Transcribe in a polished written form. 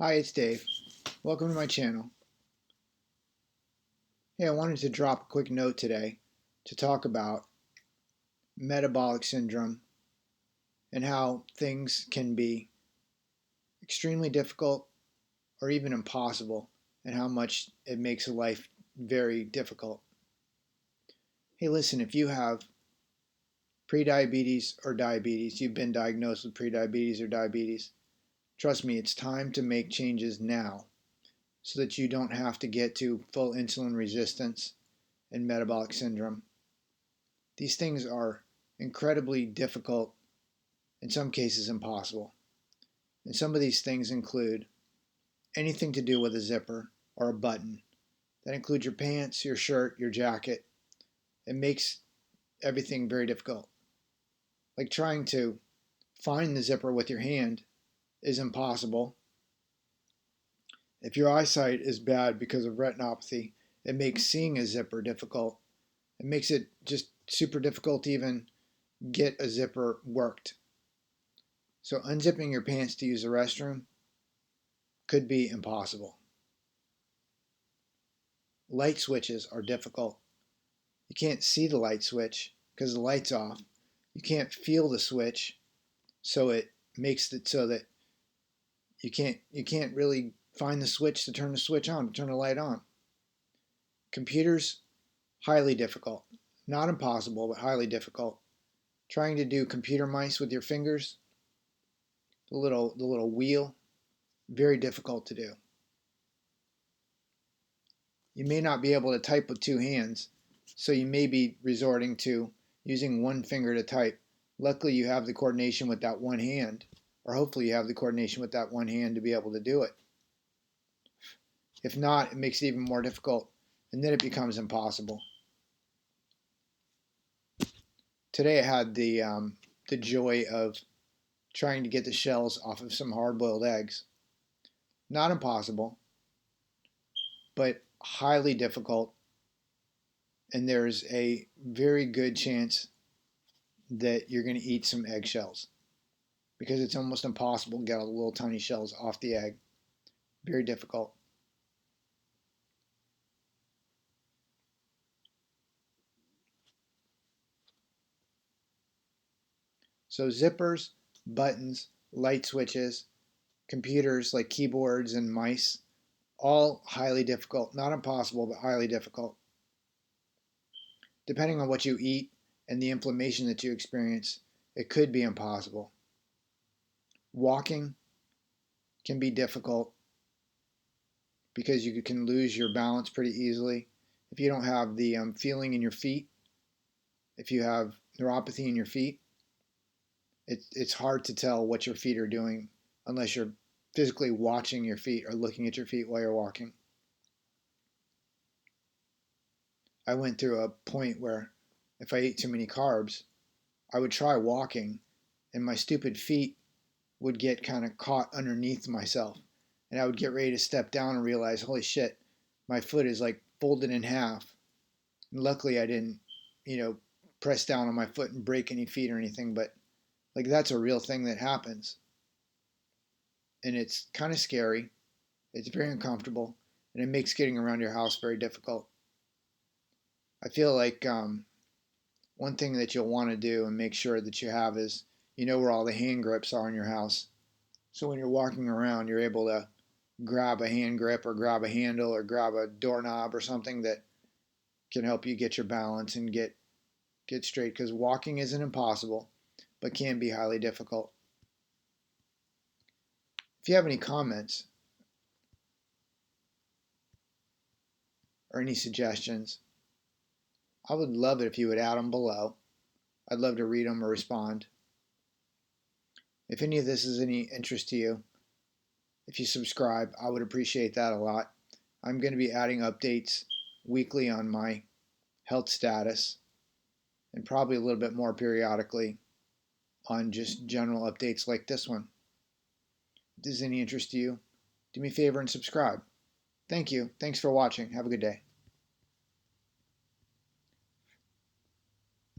Hi, it's Dave. Welcome to my channel. Hey, I wanted to drop a quick note today to talk about metabolic syndrome and how things can be extremely difficult or even impossible, and how much it makes life very difficult. Hey, listen, if you have prediabetes or diabetes, you've been diagnosed with prediabetes or diabetes, trust me, it's time to make changes now so that you don't have to get to full insulin resistance and metabolic syndrome. These things are incredibly difficult, in some cases impossible. And some of these things include anything to do with a zipper or a button. That includes your pants, your shirt, your jacket. It makes everything very difficult. Like trying to find the zipper with your hand is impossible. If your eyesight is bad because of retinopathy, it makes seeing a zipper difficult. It makes it just super difficult to even get a zipper worked. So unzipping your pants to use the restroom could be impossible. Light switches are difficult. You can't see the light switch because the light's off. You can't feel the switch, so it makes it so that you can't really find the switch to turn the switch on, to turn the light on. Computers, highly difficult. Not impossible, but highly difficult. Trying to do computer mice with your fingers, the little wheel, very difficult to do. You may not be able to type with two hands, so you may be resorting to using one finger to type. Luckily, you have the coordination with that one hand, or hopefully you have the coordination with that one hand to be able to do it. If not, it makes it even more difficult, and then it becomes impossible. Today I had the joy of trying to get the shells off of some hard-boiled eggs. Not impossible, but highly difficult, and there's a very good chance that you're going to eat some eggshells because it's almost impossible to get all the little tiny shells off the egg. Very difficult. So zippers, buttons, light switches, computers like keyboards and mice, all highly difficult. Not impossible, but highly difficult. Depending on what you eat and the inflammation that you experience, it could be impossible. Walking can be difficult because you can lose your balance pretty easily. If you don't have the feeling in your feet, if you have neuropathy in your feet, it's hard to tell what your feet are doing unless you're physically watching your feet or looking at your feet while you're walking. I went through a point where if I ate too many carbs, I would try walking and my stupid feet would get kind of caught underneath myself. And I would get ready to step down and realize, holy shit, my foot is like folded in half. And luckily I didn't, press down on my foot and break any feet or anything, but like that's a real thing that happens. And it's kind of scary. It's very uncomfortable, and it makes getting around your house very difficult. I feel like one thing that you'll want to do and make sure that you have is you know where all the hand grips are in your house. So when you're walking around, you're able to grab a hand grip or grab a handle or grab a doorknob or something that can help you get your balance and get straight, because walking isn't impossible, but can be highly difficult. If you have any comments or any suggestions, I would love it if you would add them below. I'd love to read them or respond. If any of this is any interest to you, if you subscribe, I would appreciate that a lot. I'm going to be adding updates weekly on my health status and probably a little bit more periodically on just general updates like this one. If this is any interest to you, do me a favor and subscribe. Thank you. Thanks for watching. Have a good day.